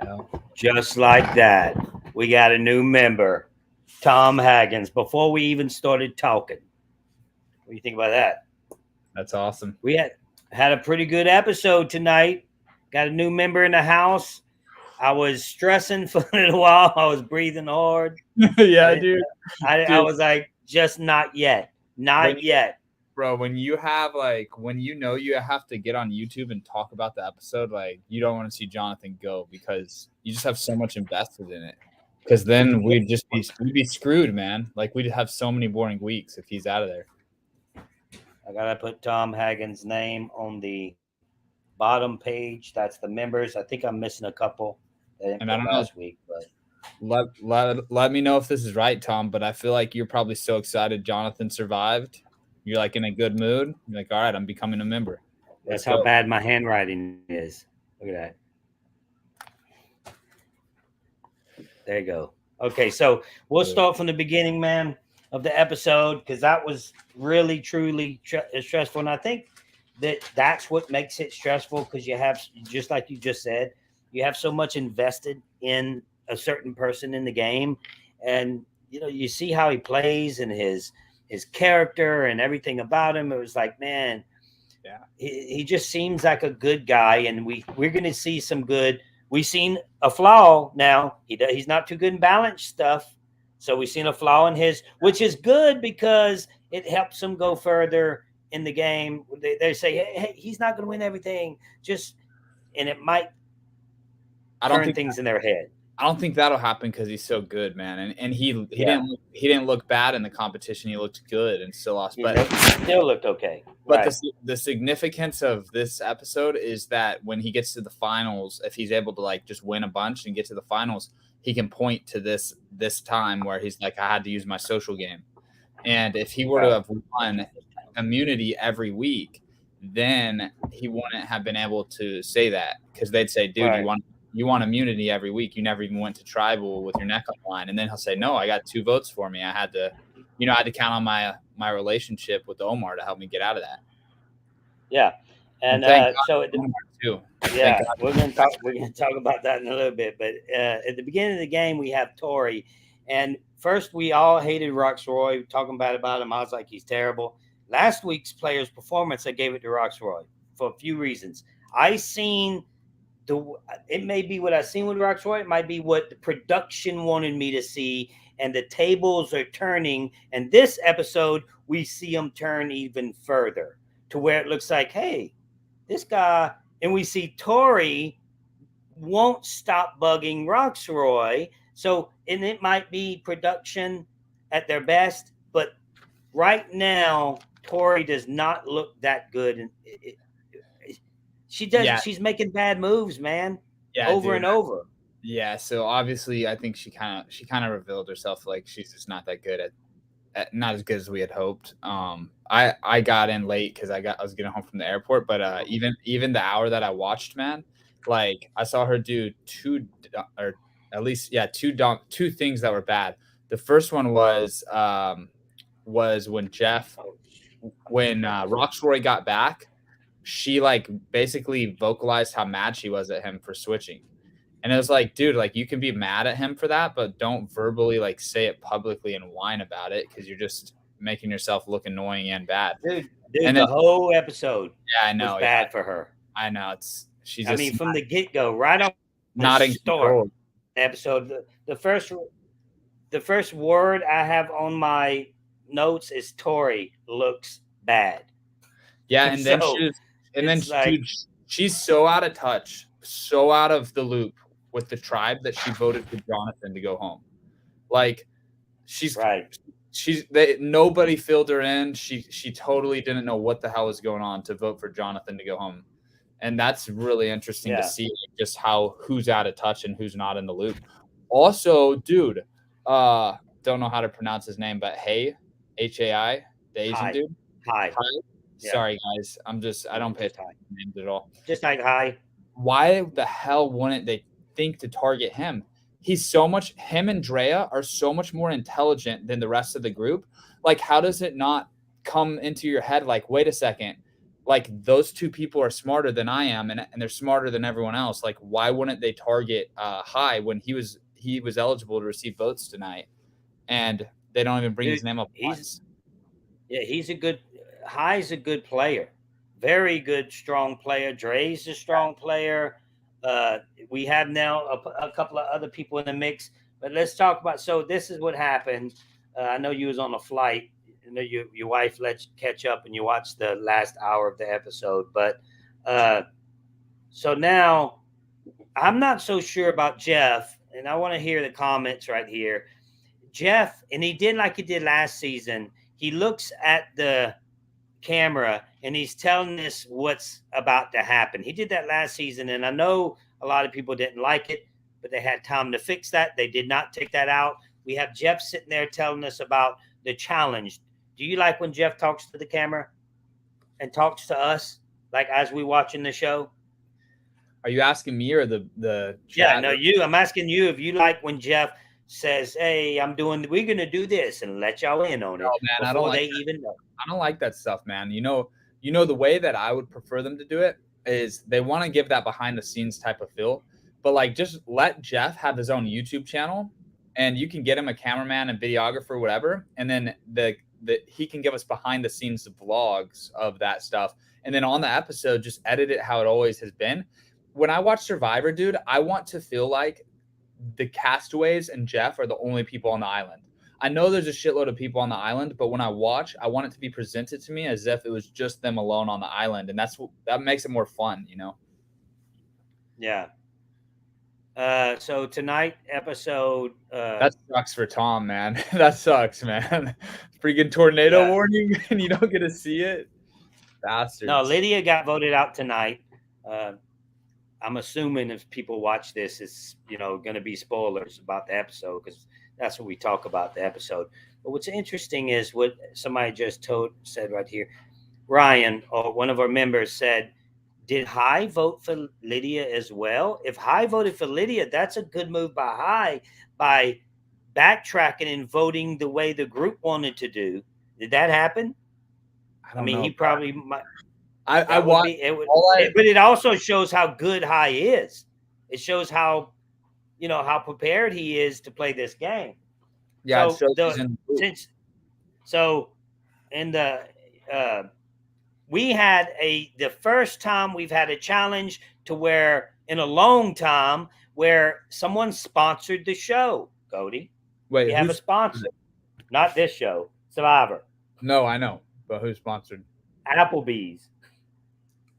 hell. Just like that, we got a new member, Tom Haggins. Before we even started talking, what do you think about that? That's awesome. We had a pretty good episode tonight. Got a new member in the house. I was stressing for a little while. I was breathing hard. Yeah, dude. I was like, just not yet. Not yet. Bro, when you have when you have to get on YouTube and talk about the episode, you don't want to see Jonathan go because you just have so much invested in it. Because then we'd be screwed, man. We'd have so many boring weeks if he's out of there. I gotta put Tom Haggins' name on the bottom page. That's the members. I think I'm missing a couple. And I don't last know. Week, but let me know if this is right, Tom. But I feel like you're probably so excited Jonathan survived. You're in a good mood. You're all right, I'm becoming a member. That's how bad my handwriting is. Look at that. There you go. Okay, so we'll start from the beginning, man, of the episode because that was really, truly stressful. And I think that's what makes it stressful because you have, just like you just said, you have so much invested in a certain person in the game. And, you see how he plays and his character and everything about him. It was like, man, yeah, he just seems like a good guy. And we're going to see some good. We've seen a flaw now. He's not too good in balance stuff. So we've seen a flaw in his, which is good because it helps him go further in the game. They say, hey, he's not going to win everything. And it might turn things in their head. I don't think that'll happen because he's so good, man. And he didn't look bad in the competition. He looked good and still lost, but still looked okay. But right. The significance of this episode is that when he gets to the finals, if he's able to just win a bunch and get to the finals, he can point to this time where he's like, I had to use my social game. And if he were to have won immunity every week, then he wouldn't have been able to say that because they'd say, dude, right. You want immunity every week. You never even went to tribal with your neck on the line. And then he'll say, no, I got 2 votes for me. I had to count on my relationship with Omar to help me get out of that. Yeah. And so we're going to talk about that in a little bit. But at the beginning of the game, we have Tori. And first, we all hated Roxroy, talking bad about him. I was like, he's terrible. Last week's player's performance, I gave it to Roxroy for a few reasons. It may be what I've seen with Roxroy. It might be what the production wanted me to see. And the tables are turning. And this episode, we see them turn even further to where it looks like, hey, this guy. And we see Tori won't stop bugging Roxroy. So, and it might be production at their best. But right now, Tori does not look that good. And she does. Yeah. She's making bad moves, man. Yeah, over and over. Yeah. So obviously, I think she kind of revealed herself like she's just not that good at not as good as we had hoped. I got in late because I was getting home from the airport, but even the hour that I watched, man, I saw her do two things that were bad. The first one was when Roxroy got back. She basically vocalized how mad she was at him for switching. And it was like, dude, you can be mad at him for that, but don't verbally say it publicly and whine about it because you're just making yourself look annoying and bad. Dude, and the whole episode was bad for her. I know. From the get-go, right off not the start episode, the first word I have on my notes is Tori looks bad. Yeah, and she's so out of touch, so out of the loop with the tribe that she voted for Jonathan to go home. She's right. Nobody filled her in. She totally didn't know what the hell was going on to vote for Jonathan to go home. And that's really interesting to see just who's out of touch and who's not in the loop. Also, dude, don't know how to pronounce his name, but Hai, Hai, the Asian dude. Hi. Yeah. Sorry, guys. I don't pay attention to names at all. Just like Hai. Why the hell wouldn't they think to target him? Him and Drea are so much more intelligent than the rest of the group. How does it not come into your head? Wait a second. like those two people are smarter than I am, and they're smarter than everyone else. Like, why wouldn't they target High when he was eligible to receive votes tonight, and they don't even bring his name up once? He's a good. High's a good player, very good, strong player. Dre's a strong player. We have now a couple of other people in the mix, but let's talk about. So this is what happened. I know you was on a flight. I know your wife let you catch up and you watched the last hour of the episode, but so now I'm not so sure about Jeff, and I want to hear the comments right here. Jeff, and he did like he did last season. He looks at the camera and he's telling us what's about to happen. He did that last season, and I know a lot of people didn't like it, but they had time to fix that. They did not take that out. We have Jeff sitting there telling us about the challenge. Do you like when Jeff talks to the camera and talks to us, like as we watching the show? Are you asking me or the chat? Yeah, no, you. I'm asking you if you like when Jeff says, "Hey, we're gonna do this," and let y'all in on it. Oh man, I don't like that. Even know. I don't like that stuff, man. You know the way that I would prefer them to do it is they want to give that behind the scenes type of feel, but like just let Jeff have his own YouTube channel, and you can get him a cameraman and videographer, whatever, and then he can give us behind the scenes vlogs of that stuff, and then on the episode just edit it how it always has been. When I watch Survivor, dude, I want to feel like the castaways and Jeff are the only people on the island. I know there's a shitload of people on the island, but when I watch, I want it to be presented to me as if it was just them alone on the island, and that makes it more fun, you know? Yeah. So tonight episode. That sucks for Tom, man. That sucks, man. Freaking tornado warning, and you don't get to see it. Bastards. No, Lydia got voted out tonight. I'm assuming if people watch this, it's going to be spoilers about the episode because that's what we talk about the episode. But what's interesting is what somebody just said right here. Ryan, or one of our members, said, "Did High vote for Lydia as well? If High voted for Lydia, that's a good move by High by backtracking and voting the way the group wanted to do. Did that happen? I mean, he probably might." I want but it also shows how good High is. It shows how prepared he is to play this game. Yeah. We had the first time we've had a challenge to where in a long time where someone sponsored the show. Cody, wait, we have a sponsor, not this show, Survivor. No, I know, but who sponsored? Applebee's.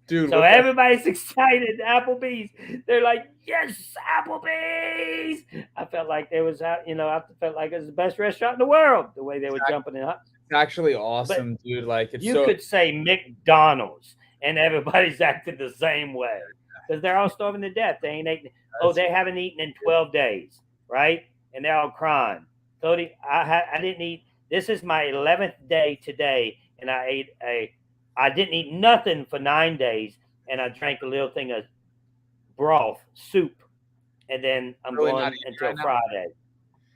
Dude, so everybody's excited. Applebee's. They're like, yes, Applebee's. I felt like I felt like it was the best restaurant in the world. The way they were jumping in. It's actually awesome, but dude. Like you could say McDonald's, and everybody's acting the same way because they're all starving to death. They ain't eating. They haven't eaten in 12 days, right? And they're all crying. Cody, I didn't eat. This is my 11th day today, and I didn't eat nothing for 9 days, and I drank a little thing of broth, soup, and then I'm really going until right Friday.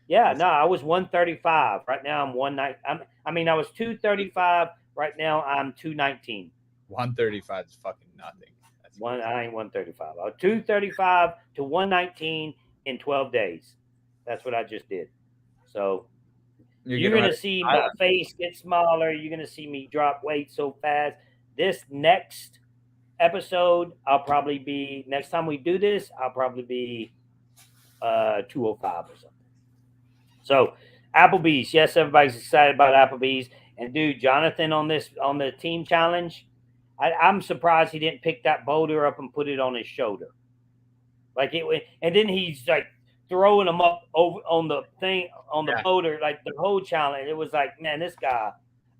Yeah, no, I was 135. Right now I'm 190. I was 235. Right now I'm 219. 135 is fucking nothing. I ain't 135. I was 235 to 119 in 12 days. That's what I just did. So you're going to see my face get smaller. You're going to see me drop weight so fast. This next episode, next time we do this, I'll probably be 205 or something. So Applebee's. Yes, everybody's excited about Applebee's. And dude, Jonathan on the team challenge, I'm surprised he didn't pick that boulder up and put it on his shoulder. And then he's like throwing them up over on the boulder, like the whole challenge. It was like, man, this guy,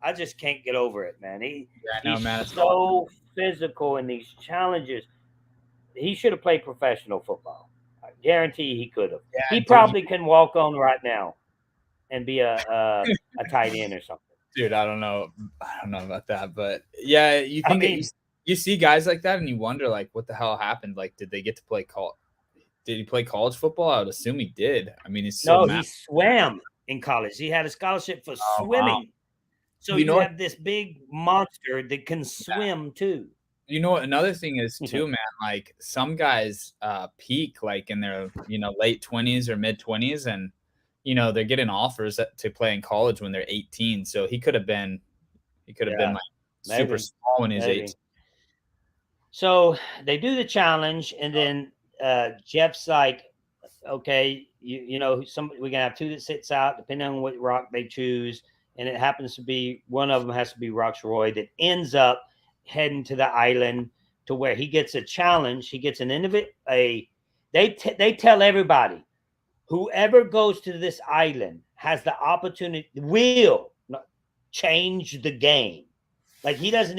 I just can't get over it, man. He's so physical in these challenges. He should have played professional football. I guarantee he could have. Yeah, he probably can walk on right now and be a tight end or something. Dude, I don't know about that, but yeah, you think you see guys like that and you wonder like what the hell happened? Like, did they get to play Did he play college football? I would assume he did. I mean, he swam in college. He had a scholarship for swimming. Wow. So you have this big monster that can swim too. You know what? Another thing is too, man. Like some guys peak like in their late 20s or mid 20s, and they're getting offers to play in college when they're 18. So he could have been like super small when he's 18. So they do the challenge, and then Jeff's like, okay, we're gonna have two that sits out depending on what rock they choose, and it happens to be one of them has to be Roxroy that ends up heading to the island to where he gets a challenge. He gets an they tell everybody whoever goes to this island has the opportunity will change the game. Like he tells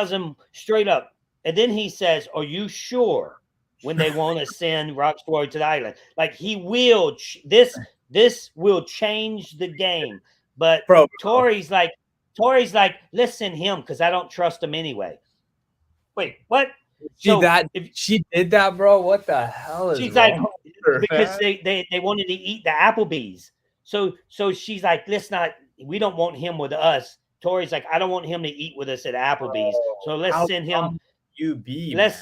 him straight up, and then he says, "Are you sure?" When they want to send Roxroy to the island, like he will. This will change the game. But Tori's like, let's send him because I don't trust him anyway. Wait, what? She did that, bro. What the hell is? She's like, because they wanted to eat the Applebees. So she's like, we don't want him with us. Tori's like, I don't want him to eat with us at Applebee's. So let's send him.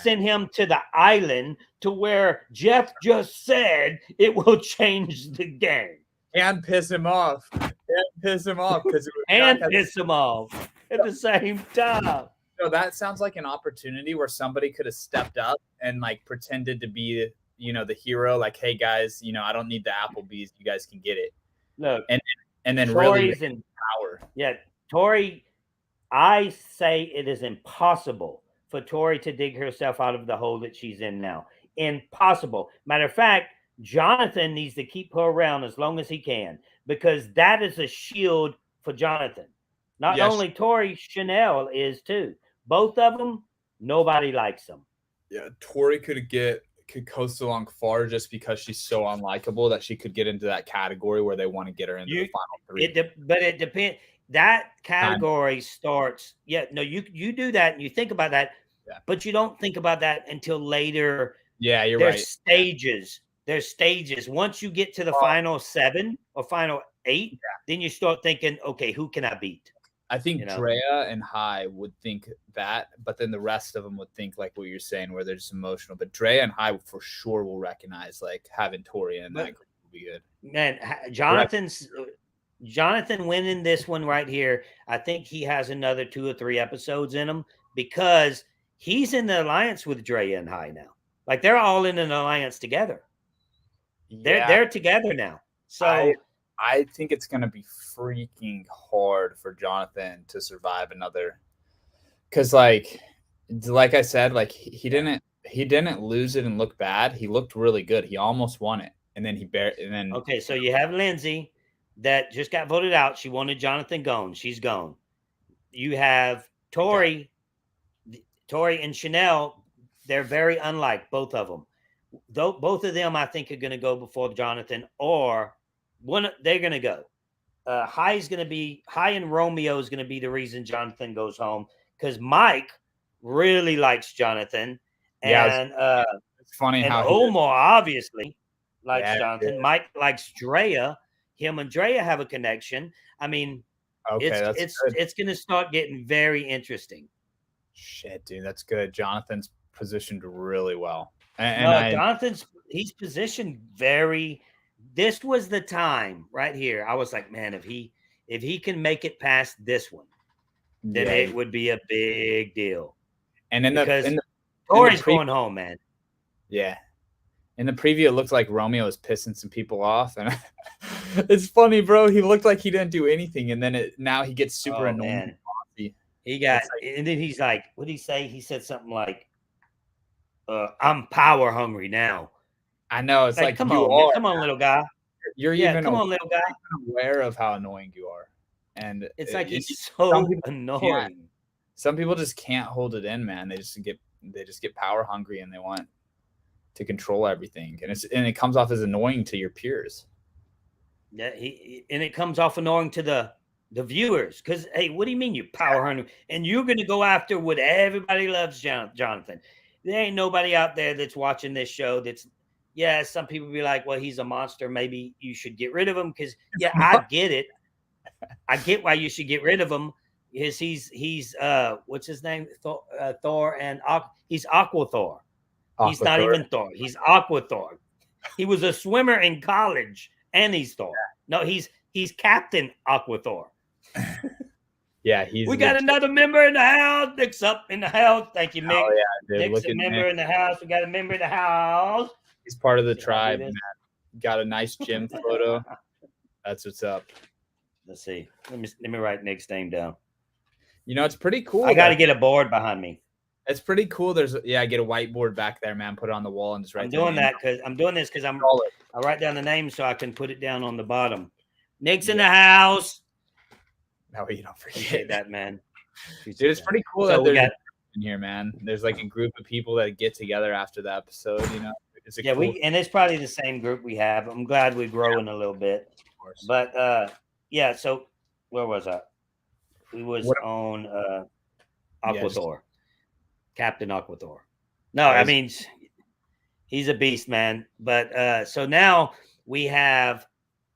Send him to the island to where Jeff just said it will change the game and piss him off. Piss him off at the same time. So that sounds like an opportunity where somebody could have stepped up and like pretended to be, the hero. Like, hey guys, I don't need the Applebee's. You guys can get it. Look, and then Tori's really in power. Yeah, Tori. I say it is impossible for Tori to dig herself out of the hole that she's in now. Impossible. Matter of fact, Jonathan needs to keep her around as long as he can, because that is a shield for Jonathan. Not only Tori, Chanel is too. Both of them, nobody likes them. Yeah, Tori could coast along far just because she's so unlikable that she could get into that category where they want to get her into the final three. But it depends. That category starts. Yeah, no, you do that and you think about that, but you don't think about that until later. Yeah, you're right. There's stages. Once you get to the final 7 or final 8, then you start thinking, okay, who can I beat? I think Drea and Hai would think that, but then the rest of them would think like what you're saying, where they're just emotional. But Drea and Hai for sure will recognize like having Tori in that group will be good. Man, Jonathan winning this one right here, I think he has another 2 or 3 episodes in him because he's in the alliance with Drea and Hai now. Like they're all in an alliance together. They're together now. So I think it's going to be freaking hard for Jonathan to survive another, because like I said, like he didn't lose it and look bad. He looked really good. He almost won it, and then okay. So you have Lindsay that just got voted out. She wanted Jonathan gone. She's gone. You have Tori and Chanel. They're very unlike, both of them. Both of them, I think, are going to go before Jonathan, or one. They're going to go. Hai and Romeo is going to be the reason Jonathan goes home, because Mike really likes Jonathan, and it's funny and how Omar obviously likes Jonathan. Mike likes Drea. Him and Drea have a connection. I mean, it's going to start getting very interesting. Shit, dude, that's good. Jonathan's positioned really well. He's positioned very. This was the time right here. I was like, man, if he can make it past this one, then it would be a big deal. And Tori's going home, man. Yeah. In the preview, it looked like Romeo was pissing some people off, and it's funny, bro. He looked like he didn't do anything, and then now he gets super annoying. Man. And then he's like, what did he say? He said something like, I'm power hungry now. I know. It's like come on, little guy. You're little guy. Aware of how annoying you are, and it's like he's so annoying. Some people just can't hold it in, man. They just get power hungry and they want to control everything, and it comes off as annoying to your peers. Yeah, and it comes off annoying to the viewers, because hey, what do you mean you power hungry and you're going to go after what everybody loves, Jonathan? There ain't nobody out there that's watching this show that's. Yeah, some people be like, well, he's a monster. Maybe you should get rid of him because, I get it. I get why you should get rid of him. He's what's his name? Thor and he's Aqua Thor. He's not even Thor. He's Aqua Thor. He was a swimmer in college, and he's Thor. No, he's Captain Aqua Thor. Yeah, we got another member in the house. Nick's up in the house. Thank you, Mick. Oh, yeah, dude. Nick's a member in the house. We got a member in the house. He's part of the tribe, man. Got a nice gym photo. That's what's up. Let's see. Let me write Nick's name down. You know, it's pretty cool. I got to get a board behind me. It's pretty cool. Get a whiteboard back there, man. Put it on the wall and just write. I'm doing this because I write down the name so I can put it down on the bottom. Nick's in the house. No, you don't forget that, man. Dude, it's pretty cool that there's in here, man. There's like a group of people that get together after the episode. You know, it's and it's probably the same group we have. I'm glad we're growing a little bit. Of course. But yeah. So where was I? We was on Aqua Thor. Captain Aqua Thor. No, I mean, he's a beast, man. But so now we have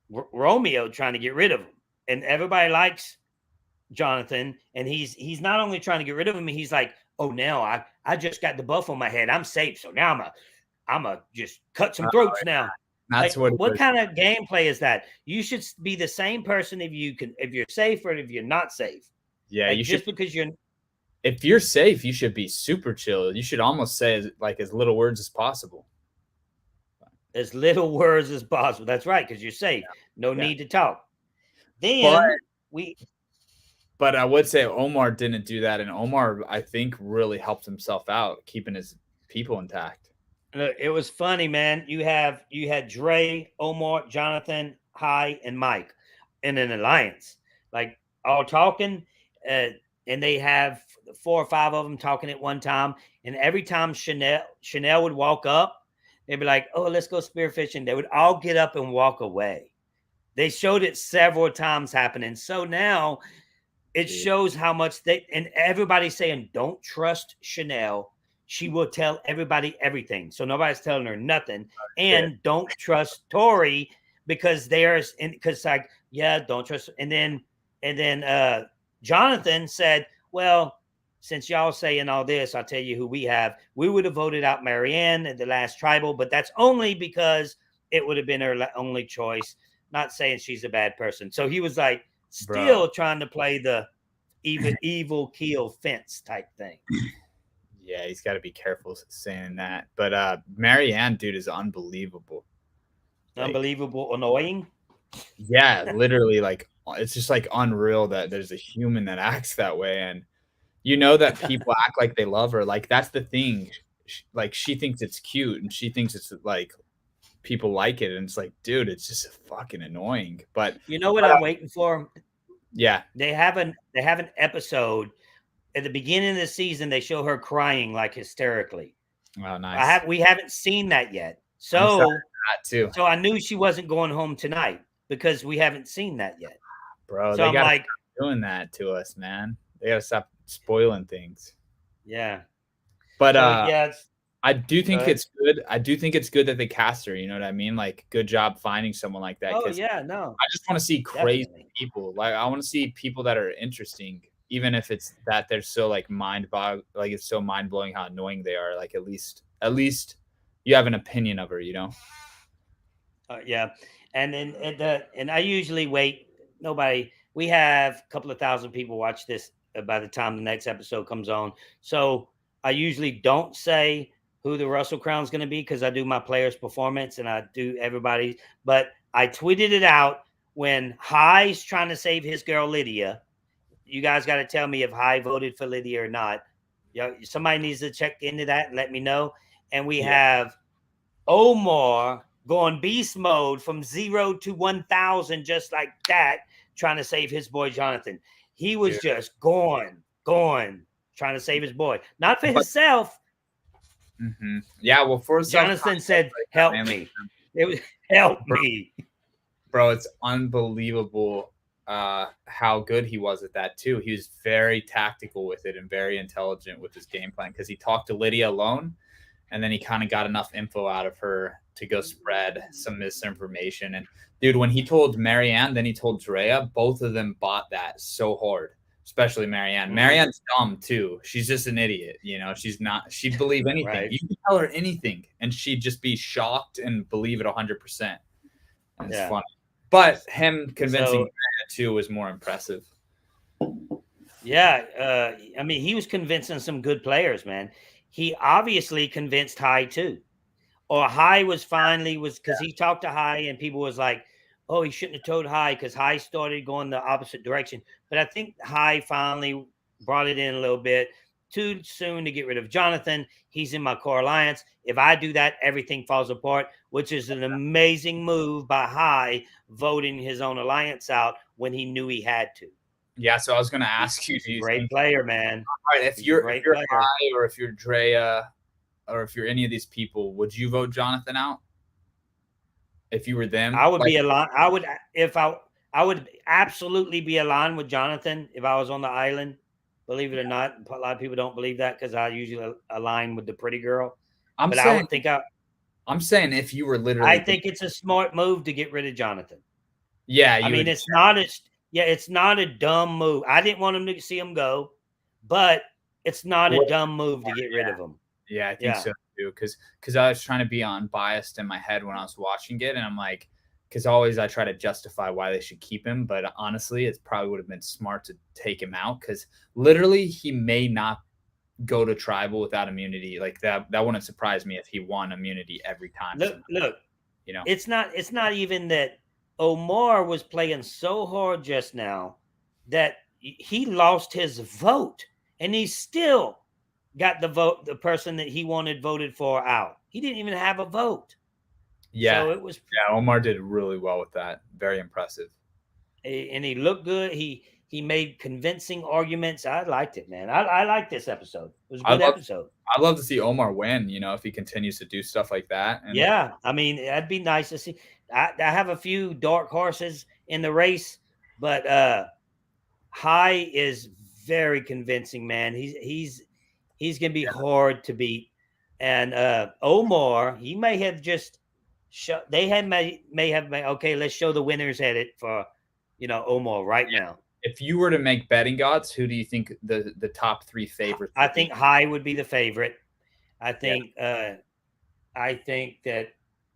Romeo trying to get rid of him, and everybody likes Jonathan. And he's not only trying to get rid of him, he's like, oh, now I just got the buff on my head. I'm safe. So now I'm a just cut some throats now. That's like, what kind of gameplay is that? You should be the same person if you're safe or if you're not safe. Yeah, like, you just should, because you're. If you're safe, you should be super chill. You should almost say as little words as possible. As little words as possible. That's right, because you're safe. No need to talk. Then But I would say Omar didn't do that, and Omar, I think, really helped himself out, keeping his people intact. It was funny, man. You had Dre, Omar, Jonathan, Hai, and Mike in an alliance, like all talking, and they have 4 or 5 of them talking at one time. And every time Chanel would walk up, they'd be like, "Oh, let's go spearfishing." They would all get up and walk away. They showed it several times happening. So now it shows how much and everybody's saying, don't trust Chanel. She will tell everybody everything. So nobody's telling her nothing. And don't trust Tori because don't trust. And then Jonathan said, well, since y'all saying all this, I'll tell you who we have. We would have voted out Marianne at the last tribal, but that's only because it would have been her only choice. Not saying she's a bad person. So he was like still trying to play the evil keel fence type thing. Yeah, he's got to be careful saying that. But Marianne, dude, is unbelievable. Unbelievable, annoying. Yeah, literally, like it's just like unreal that there's a human that acts that way, and you know that people act like they love her. Like that's the thing. Like she thinks it's cute, and she thinks it's like people like it, and it's like, dude, it's just fucking annoying. But you know what I'm waiting for? Yeah, they have an episode at the beginning of the season. They show her crying like hysterically. Oh, nice. We haven't seen that yet. So that too. So I knew she wasn't going home tonight because we haven't seen that yet. Bro, so they got like doing that to us, man. They gotta stop spoiling things. Yeah. But I do think it's good. I do think it's good that they cast her. You know what I mean? Like, good job finding someone like that. Oh yeah, no. I just want to see crazy people. Like, I want to see people that are interesting, even if it's that they're so like like it's so mind blowing how annoying they are. Like, at least you have an opinion of her. You know? Yeah, and then and I usually wait. We have a couple of thousand people watch this by the time the next episode comes on. So I usually don't say who the Russell Crown is going to be because I do my players' performance and I do everybody. But I tweeted it out when Hai's trying to save his girl Lydia. You guys got to tell me if Hai voted for Lydia or not. Somebody needs to check into that and let me know. And we have Omar going beast mode from 0 to 1,000 just like that, trying to save his boy Jonathan. He was just going, trying to save his boy. Not for himself. Mm-hmm. Yeah, well, for Jonathan said, help me. It was help me. Bro, it's unbelievable how good he was at that too. He was very tactical with it and very intelligent with his game plan because he talked to Lydia alone and then he kind of got enough info out of her to go spread some misinformation. And dude, when he told Marianne, then he told Drea, both of them bought that so hard, especially Marianne. Marianne's dumb too. She's just an idiot. She'd believe anything. Right. You can tell her anything and she'd just be shocked and believe it 100%. And it's funny. But him convincing Drea too was more impressive. Yeah. I mean, he was convincing some good players, man. He obviously convinced High too. Or High was because he talked to High and people was like, oh, he shouldn't have told High because High started going the opposite direction. But I think High finally brought it in a little bit. Too soon to get rid of Jonathan. He's in my core alliance. If I do that, everything falls apart, which is an amazing move by High, voting his own alliance out when he knew he had to. Yeah, so I was going to ask you. Great player, man. All right, if you're High or if you're Drea or if you're any of these people, would you vote Jonathan out? If you were them? I would be aligned. I would absolutely be aligned with Jonathan if I was on the island. Believe it or not, a lot of people don't believe that because I usually align with the pretty girl. I'm saying if you were literally, I think it's a smart move to get rid of Jonathan. Yeah, I mean, it's not a dumb move. I didn't want him to see him go, but it's not a dumb move to get rid of him. Yeah, I think so too. Because I was trying to be unbiased in my head when I was watching it, and I'm like, because always I try to justify why they should keep him, but honestly, it probably would have been smart to take him out because literally he may not go to tribal without immunity. Like that wouldn't surprise me if he won immunity every time. Look, it's not even that Omar was playing so hard just now that he lost his vote, and he still got the person that he wanted voted for out. He didn't even have a vote. Yeah, so it was. Yeah, Omar did really well with that. Very impressive. And he looked good. He made convincing arguments. I liked it, man. I liked this episode. It was a good episode. I'd love to see Omar win. If he continues to do stuff like that. And yeah, I mean, that'd be nice to see. I have a few dark horses in the race, but High is very convincing, man. He's gonna be hard to beat. And Omar, he may have just. May have made, okay, let's show the winners at it for Omar right now. If you were to make betting gods, who do you think the top three favorites? I think High would be the favorite. I think that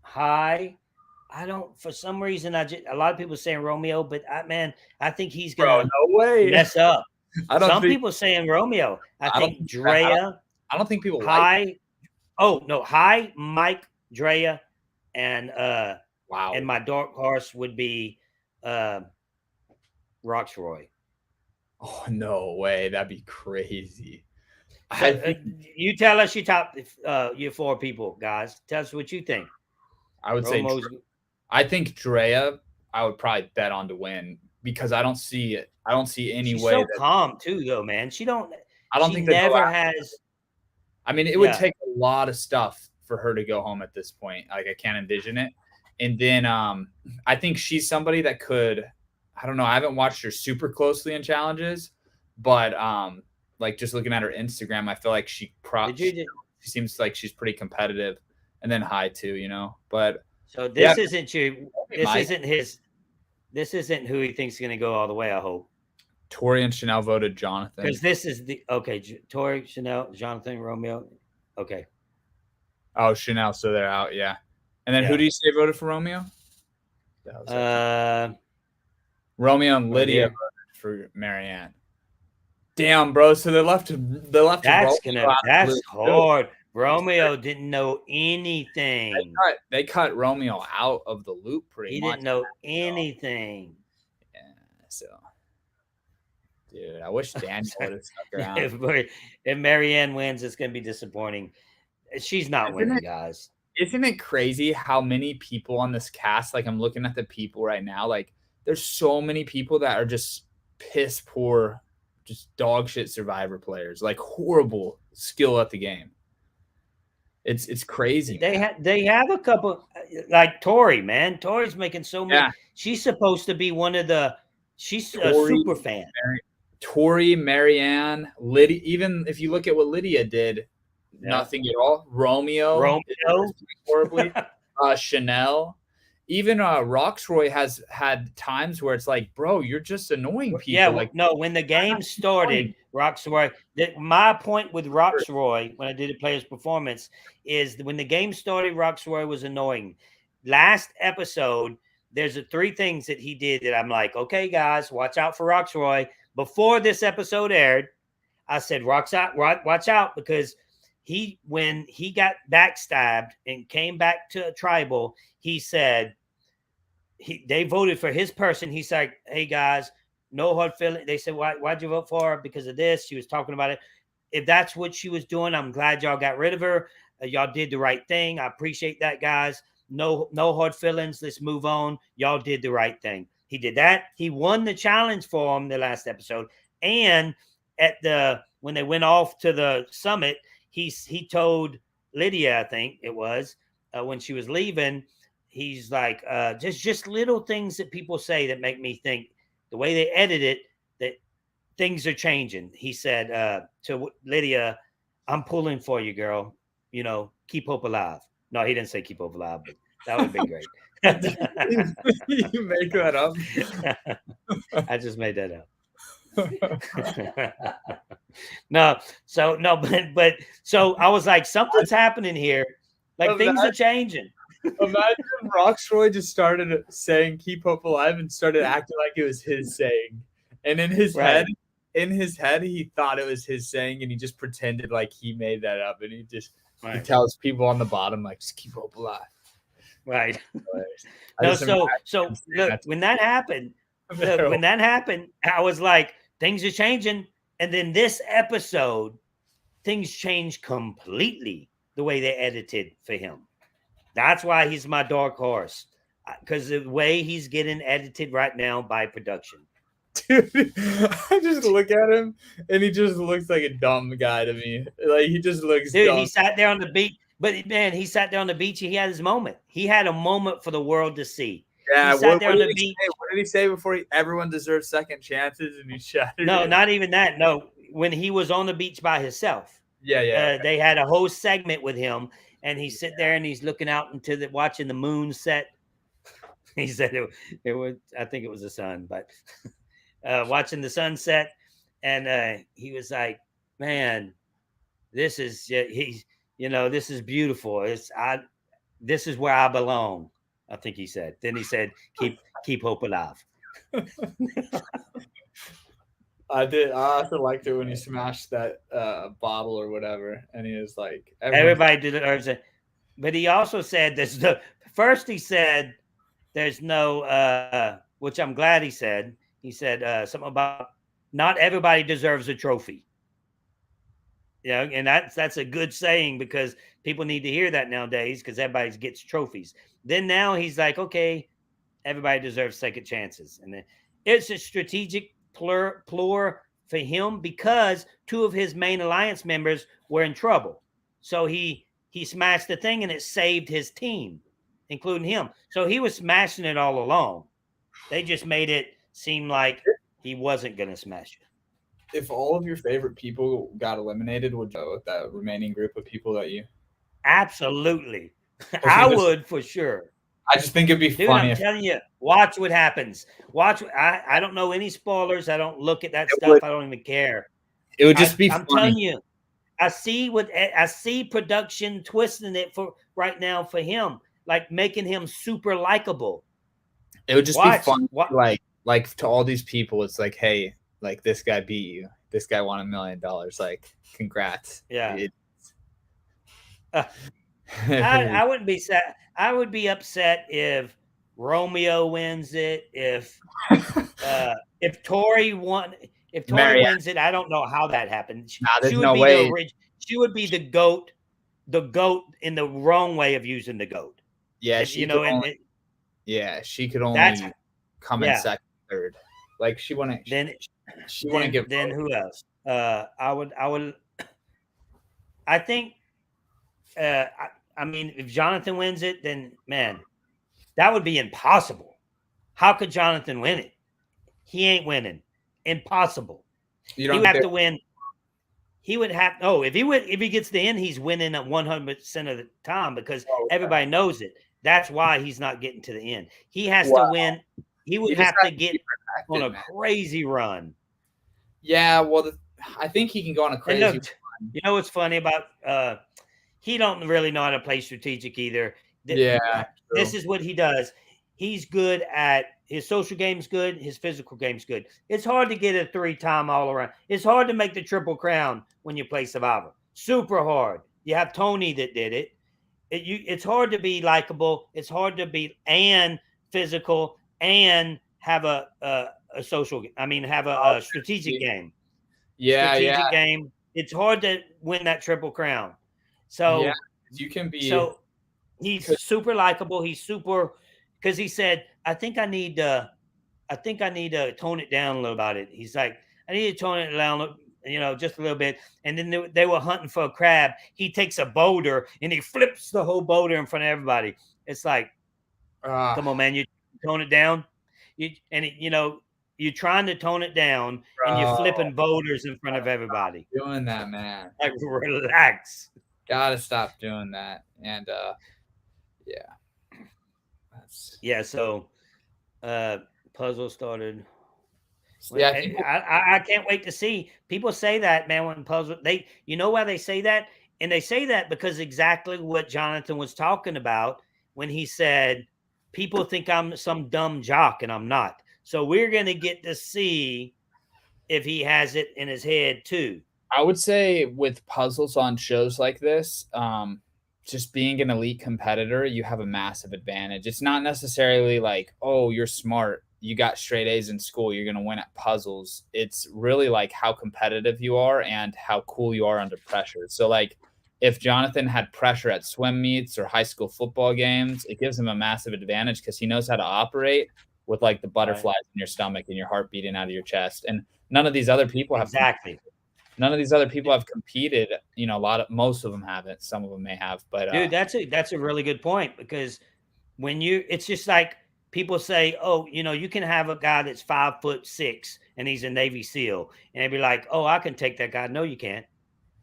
High. I don't, for some reason, a lot of people saying Romeo, but I think he's gonna mess up. Some people saying Romeo. I think Drea. I don't think people High. Oh no, High, Mike, Drea. And and my dark horse would be Roxroy. Oh no way, that'd be crazy. You tell us your top your four people, guys. Tell us what you think. I would say I think Drea I would probably bet on to win because I don't see any way. She's so calm too though, man. I don't think never has. I mean, it would take a lot of stuff for her to go home at this point. Like I can't envision it. And then I think she's somebody that could, I don't know, I haven't watched her super closely in challenges, but like just looking at her Instagram, I feel like she seems like she's pretty competitive. And then High too, but so this isn't who he thinks is going to go all the way, I hope. Tori and Chanel voted Jonathan. Because this is Tori, Chanel, Jonathan, Romeo. Okay. Oh, Chanel, so they're out, yeah. And then who do you say voted for Romeo? Romeo and Lydia voted for Marianne. Damn, bro. So they left. That's hard. Romeo didn't know anything. They cut Romeo out of the loop pretty much. He didn't know anything. Yeah, so. Dude, I wish Daniel would have stuck around. If Marianne wins, it's going to be disappointing. She's not winning, guys. Isn't it crazy how many people on this cast, like I'm looking at the people right now, like there's so many people that are just piss poor, just dog shit Survivor players, like horrible skill at the game. It's crazy. They have a couple, like Tori, man. Tori's making so many. Yeah. She's supposed to be one of the. She's a super fan. Tori, Marianne, Lydia. Even if you look at what Lydia did, nothing at all. Romeo horribly. Chanel. Even Roxroy has had times where it's like, bro, you're just annoying people. Yeah, like no, when the game started, Roxroy, my point with Roxroy, when I did a player's performance, is when the game started, Roxroy was annoying. Last episode, there's 3 things that he did that I'm like, okay, guys, watch out for Roxroy. Before this episode aired, I said, watch out, because when he got backstabbed and came back to tribal, he said they voted for his person. He's like, hey guys, no hard feeling. They said, why'd you vote for her? Because of this. She was talking about it. If that's what she was doing, I'm glad y'all got rid of her. Y'all did the right thing. I appreciate that, guys. No hard feelings. Let's move on. Y'all did the right thing. He did that. He won the challenge for him the last episode. And when they went off to the summit, he told Lydia, I think it was, when she was leaving, he's like, just little things that people say that make me think the way they edit it, that things are changing. He said to Lydia, I'm pulling for you, girl. Keep hope alive. No, he didn't say keep hope alive, but that would have been great. You make that up? I just made that up. No, so I was like, something's happening here. Like things are changing. Imagine if Roxroy just started saying "keep hope alive" and started acting like it was his saying, and in his head, he thought it was his saying, and he just pretended like he made that up, and he tells people on the bottom like, "Just keep hope alive." Right. No, so look, when that happened, I was like, things are changing, and then this episode, things changed completely the way they edited for him. That's why he's my dark horse, because the way he's getting edited right now by production. Dude, I just look at him and he just looks like a dumb guy to me. Like he just looks dumb. He sat there on the beach, but man, he sat there on the beach and he had his moment. He had a moment for the world to see. Yeah, what did he say before everyone deserves second chances and he shattered No, it? not even that. No, when he was on the beach by himself. Yeah. They had a whole segment with him. And he's sitting there and he's looking out into watching the moon set. He said it was, I think it was the sun, but watching the sunset. And he was like, man, this is, this is beautiful. This is where I belong. I think he said. Then he said, keep hope alive. I did. I also liked it when he smashed that bottle or whatever, and he was like, "Everybody deserves it." But he also said, he said, "There's no," which I'm glad he said. He said something about not everybody deserves a trophy. And that's a good saying because people need to hear that nowadays because everybody gets trophies. Then now he's like, okay, everybody deserves second chances, and then it's a strategic plur for him because 2 of his main alliance members were in trouble. So he smashed the thing and it saved his team, including him. So he was smashing it all along. They just made it seem like he wasn't going to smash it. If all of your favorite people got eliminated, would you go with that remaining group of people that you? Absolutely. I would for sure. I just think it'd be funny. I'm telling you, watch what happens. I don't know any spoilers. I don't look at that stuff. I don't even care. It would just be I'm telling you, I see production twisting it for right now for him, like making him super likable. It would just be fun. Like to all these people, it's like, hey, like this guy beat you. This guy won $1 million. Like, congrats. Yeah. I wouldn't be sad. I would be upset if Romeo wins it. If Tori won, if Tori wins it, I don't know how that happened. There's no way. She would be the goat in the wrong way of using the goat. Yeah, she could only come in second, third. Like she wouldn't. She wouldn't give. Then who else? I think. I mean, if Jonathan wins it, then man, that would be impossible. How could Jonathan win it? He ain't winning. Impossible. You have to win. he would have if he gets the end, he's winning at 100% of the time because everybody knows it. That's why he's not getting to the end. He has to win. He would have to get on a crazy run. Yeah, well, I think he can go on a crazy run. You know what's funny about he don't really know how to play strategic either. Yeah, this is what he does. He's good at his social game's good, his physical game's good. It's hard to get a 3-time all around. It's hard to make the Triple Crown when you play Survivor. Super hard. You have Tony that did it. It's hard to be likable. It's hard to be and physical and have a social. I mean, have a strategic game. Yeah, strategic game. It's hard to win that Triple Crown. So you can be. So he's super likable. He's super because he said, I think I need to tone it down a little about it. He's like, I need to tone it down, just a little bit. And then they were hunting for a crab. He takes a boulder and he flips the whole boulder in front of everybody. It's like, come on, man, you tone it down. You're trying to tone it down and you're flipping boulders in front of everybody. Stop doing that, man. Like, relax. Gotta stop doing that. And so puzzle started. I can't wait to see. People say that, man, when puzzle why they say that? And they say that because exactly what Jonathan was talking about when he said people think I'm some dumb jock and I'm not. So we're going to get to see if he has it in his head too. I would say with puzzles on shows like this, just being an elite competitor, you have a massive advantage. It's not necessarily like, oh, you're smart, you got straight A's in school, you're going to win at puzzles. It's really like how competitive you are and how cool you are under pressure. So like if Jonathan had pressure at swim meets or high school football games, it gives him a massive advantage because he knows how to operate with like the butterflies in your stomach and your heart beating out of your chest. And none of these other people have None of these other people have competed. Most of them haven't. Some of them may have, but dude, that's a really good point because it's just like people say, oh, you can have a guy that's 5'6" and he's a Navy SEAL, and they'd be like, oh, I can take that guy. No, you can't.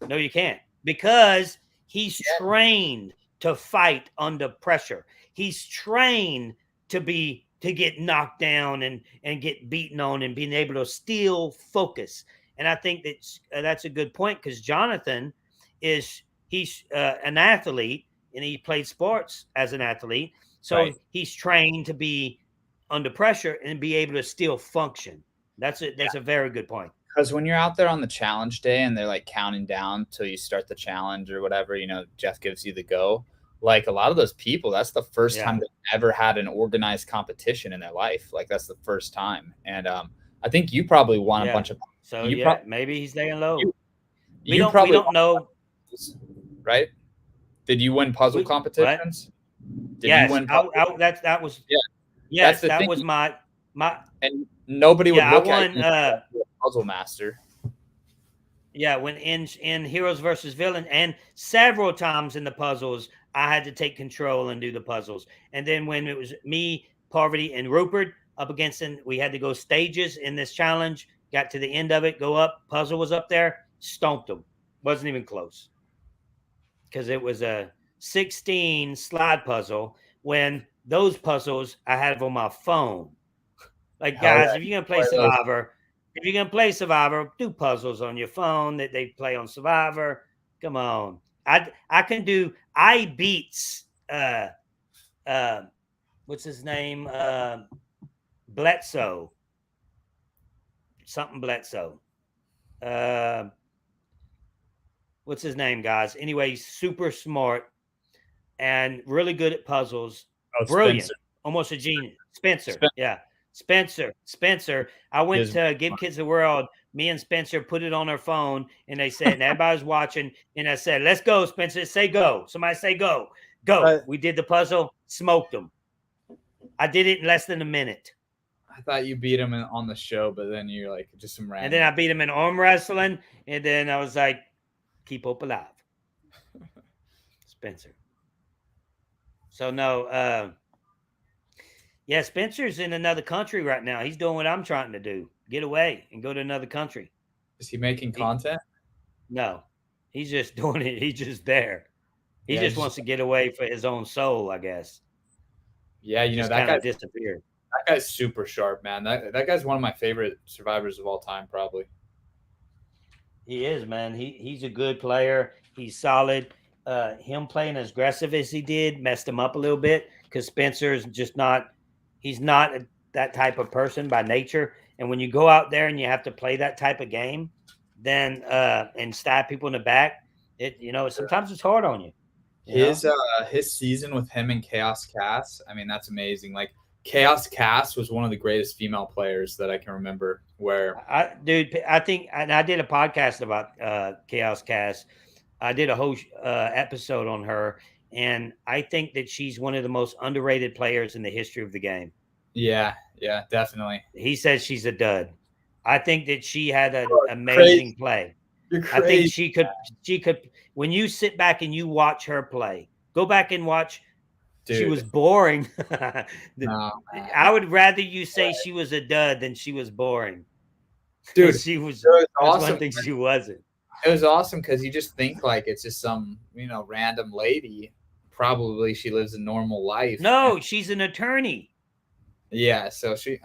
No, you can't, because he's trained to fight under pressure. He's trained to get knocked down and get beaten on and being able to still focus. And I think that's a good point because Jonathan he's an athlete and he played sports as an athlete. So he's trained to be under pressure and be able to still function. That's a very good point. Because when you're out there on the challenge day and they're like counting down till you start the challenge or whatever, Jeff gives you the go. Like a lot of those people, that's the first time they've ever had an organized competition in their life. Like that's the first time. And I think you probably won a bunch of. So maybe he's laying low. We don't know, right? Did you win puzzle competitions? Yes, that was that was my and nobody would look at you as a puzzle master. Yeah, when in Heroes versus Villain and several times in the puzzles, I had to take control and do the puzzles. And then when it was me, Parvati, and Rupert up against it, we had to go stages in this challenge. Got to the end of it, go up. Puzzle was up there, stomped them. Wasn't even close because it was a 16 slide puzzle. When those puzzles I had on my phone. Like, guys, if you're gonna play Survivor, do puzzles on your phone that they play on Survivor. Come on, I can do. I beats what's his name? Bledsoe. Something Bledsoe. What's his name, guys? Anyway, super smart and really good at puzzles. Brilliant. Spencer. Almost a genius. Spencer. Yeah. Spencer. I went to Give Kids the World. Me and Spencer put it on our phone and they said, and everybody's watching. And I said, let's go, Spencer. Say go. Somebody say go. Go. We did the puzzle, smoked them. I did it in less than a minute. I thought you beat him on the show, but then you're like just some random. And then I beat him in arm wrestling, and then I was like, keep hope alive. Spencer. So no, Spencer's in another country right now. He's doing what I'm trying to do. Get away and go to another country. Is he making content? No, he's just doing it. He's just there. He just wants to get away for his own soul, I guess. Yeah, you know, Just that kind of guy. disappeared. That guy's super sharp, man. That guy's one of my favorite survivors of all time, probably. He is, man. He's a good player. He's solid. Him playing as aggressive as he did messed him up a little bit because Spencer's just not. He's not that type of person by nature. And when you go out there and you have to play that type of game, then and stab people in the back, sometimes it's hard on you. His season with him and Chaos Cass, I mean, that's amazing. Like Chaos Cass was one of the greatest female players that I can remember. I think, and I did a podcast about Chaos Cass. I did a whole episode on her, and I think that she's one of the most underrated players in the history of the game. Yeah, definitely. He says she's a dud. I think that she had an amazing play. You're crazy. I think she could. When you sit back and you watch her play, go back and watch. Dude. She was boring. No, I would rather you say she was a dud than she was boring. Dude, she was awesome. One thing she wasn't. It was awesome because you just think like it's just some, random lady. Probably she lives a normal life. No, she's an attorney. Yeah, so she's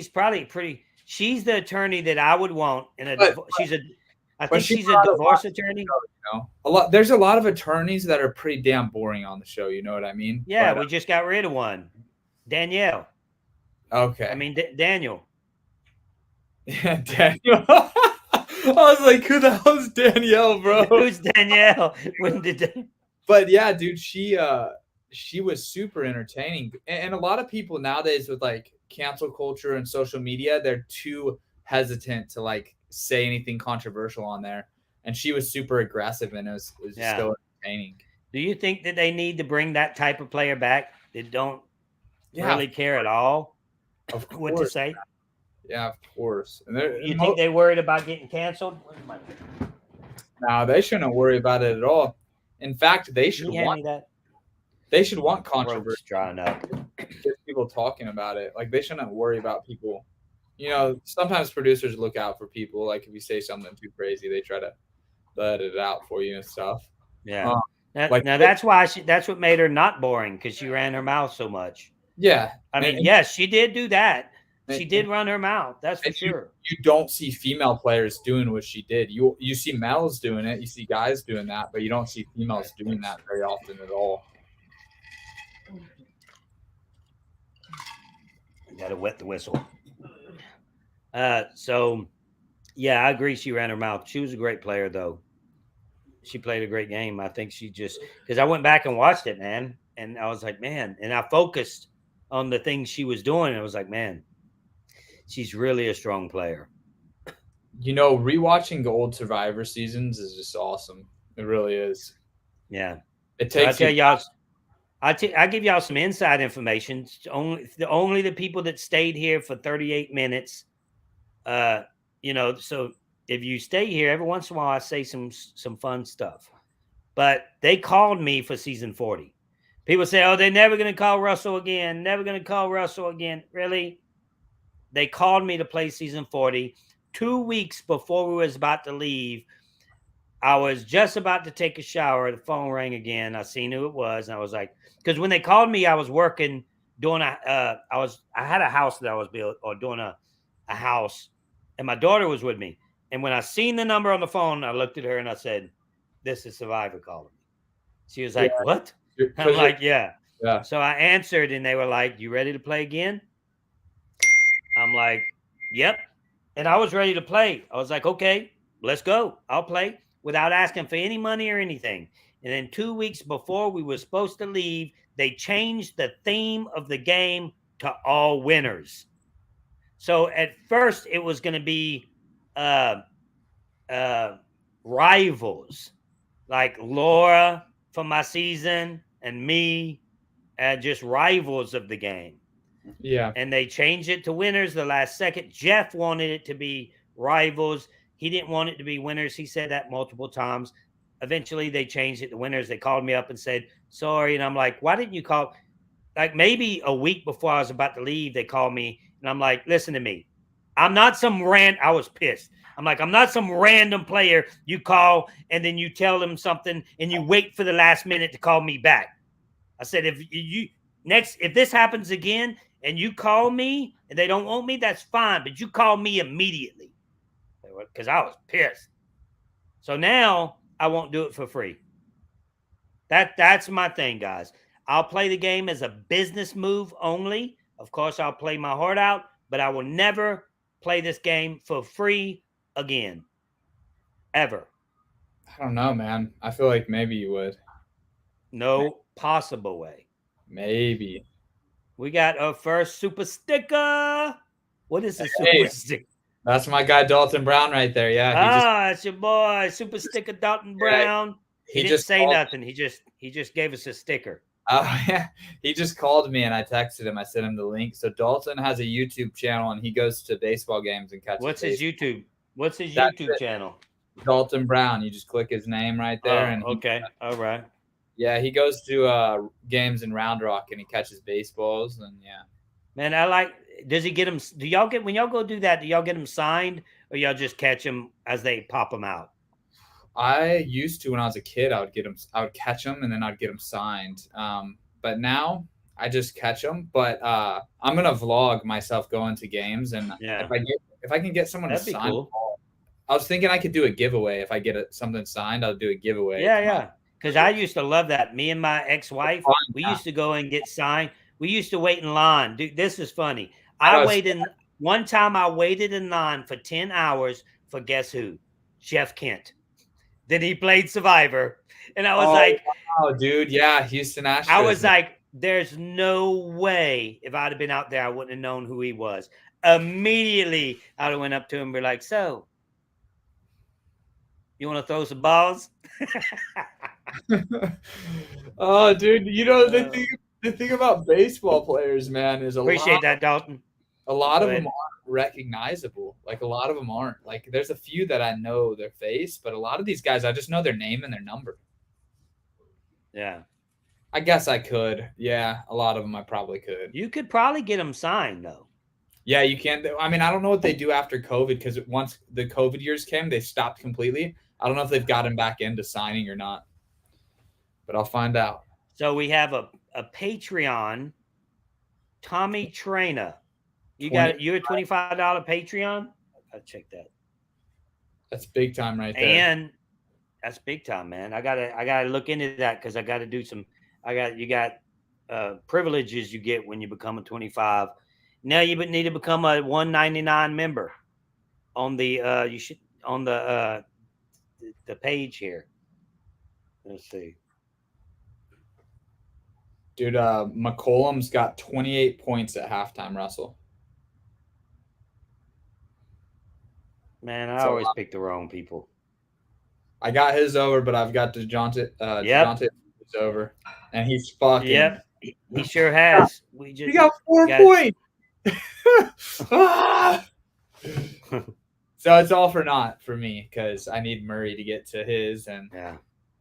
probably pretty. She's the attorney that I would want in a. I think she's a divorce attorney. There's a lot of attorneys that are pretty damn boring on the show. You know what I mean? Yeah, we just got rid of one, Danielle. Okay. I mean Daniel. Yeah, Daniel. I was like, who the hell's Danielle, bro? Who's Danielle? When did they... But yeah, dude, she was super entertaining. And a lot of people nowadays with like cancel culture and social media, they're too hesitant to like say anything controversial on there. And she was super aggressive and it was just so entertaining. Do you think that they need to bring that type of player back that don't really care at all of what to say? Yeah, of course. And you think they worried about getting canceled? No, they shouldn't worry about it at all. In fact, they should want that. They should want controversy. Drying up. Get people talking about it. Like they shouldn't worry about people. Sometimes producers look out for people. Like if you say something too crazy, they try to let it out for you and stuff. Yeah. That's why that's what made her not boring because she ran her mouth so much. Yeah. I mean, yes, she did do that. She did run her mouth. That's for sure. You don't see female players doing what she did. You see males doing it. You see guys doing that, but you don't see females doing that very often at all. Got to wet the whistle. So, yeah, I agree. She ran her mouth. She was a great player, though. She played a great game. I think she just because I went back and watched it, man, and I was like, man, and I focused on the things she was doing, and I was like, man. She's really a strong player. Rewatching the old Survivor seasons is just awesome. It really is. Yeah. It takes I give y'all some inside information. Only the people that stayed here for 38 minutes. So if you stay here, every once in a while I say some fun stuff. But they called me for season 40. People say, oh, they're never going to call Russell again. Never going to call Russell again. Really? They called me to play season 40. 2 weeks before we was about to leave, I was just about to take a shower. The phone rang again. I seen who it was. And I was like, because when they called me, I was working, doing I had a house that I was building or doing a house. And my daughter was with me. And when I seen the number on the phone, I looked at her and I said, this is Survivor calling me. She was like, what? I'm like, yeah. So I answered and they were like, you ready to play again? I'm like, yep. And I was ready to play. I was like, okay, let's go. I'll play without asking for any money or anything. And then 2 weeks before we were supposed to leave, they changed the theme of the game to all winners. So at first it was going to be rivals, like Laura from my season and me, just rivals of the game. Yeah. And they changed it to winners the last second. Jeff wanted it to be rivals. He didn't want it to be winners. He said that multiple times. Eventually, they changed it to winners. They called me up and said, sorry. And I'm like, why didn't you call? Like maybe a week before I was about to leave, they called me. And I'm like, listen to me. I'm not some rant. I was pissed. I'm like, I'm not some random player you call and then you tell them something and you wait for the last minute to call me back. I said, if this happens again and you call me and they don't want me, that's fine. But you call me immediately, because I was pissed. So now I won't do it for free. That's my thing, guys. I'll play the game as a business move only. Of course, I'll play my heart out, but I will never play this game for free again. Ever. I don't know, man. I feel like maybe you would. No possible way. Maybe. We got our first super sticker. What is a Hey, super sticker? That's my guy Dalton Brown right there. Yeah, It's your boy, super sticker Dalton Brown. He didn't just say called, nothing. He just gave us a sticker. yeah, he just called me and I texted him. I sent him the link. So Dalton has a YouTube channel and he goes to baseball games and catches. What's his YouTube? What's his That's YouTube it. channel? Dalton Brown. You just click his name right there. Oh, and okay. All right. Yeah, he goes to games in Round Rock and he catches baseballs and yeah. Man, I like. Does he get them? Do y'all get when y'all go do that? Do y'all get them signed or y'all just catch them as they pop them out? I used to when I was a kid. I would catch them and then I'd get them signed. But now I just catch them. But I'm gonna vlog myself going to games, and Yeah, if I can get someone that'd to be sign, cool. I was thinking I could do a giveaway. If I get something signed, I'll do a giveaway. Yeah. Because I used to love that. Me and my ex-wife, we used to go and get signed. We used to wait in line. Dude, this is funny. One time I waited in line for 10 hours for guess who? Jeff Kent. Then he played Survivor. And I was like, wow, dude. Yeah, Houston Astros. I was like, there's no way if I'd have been out there, I wouldn't have known who he was. Immediately, I went up to him and be like, so, you want to throw some balls? Oh, dude. You know, the thing about baseball players, man, is Appreciate that, Dalton. A lot of them aren't recognizable. Like, a lot of them aren't. Like, there's a few that I know their face, but a lot of these guys, I just know their name and their number. Yeah. I guess I could. Yeah, a lot of them I probably could. You could probably get them signed, though. Yeah, you can. I mean, I don't know what they do after COVID, because once the COVID years came, they stopped completely. I don't know if they've gotten back into signing or not, but I'll find out. So we have a Patreon, Tommy Traina. You're a $25 Patreon? I'll check that. That's big time right there. And that's big time, man. I gotta look into that because I gotta do some. You got privileges you get when you become a 25. Now you need to become a 199 member on the the page here. Let's see. Dude, McCollum's got 28 points at halftime, Russell. Man, I always pick the wrong people. I got his over, but I've got DeJounte over, and he's fucking. Yep, he sure has. He got 4 points. So it's all for naught for me because I need Murray to get to his, and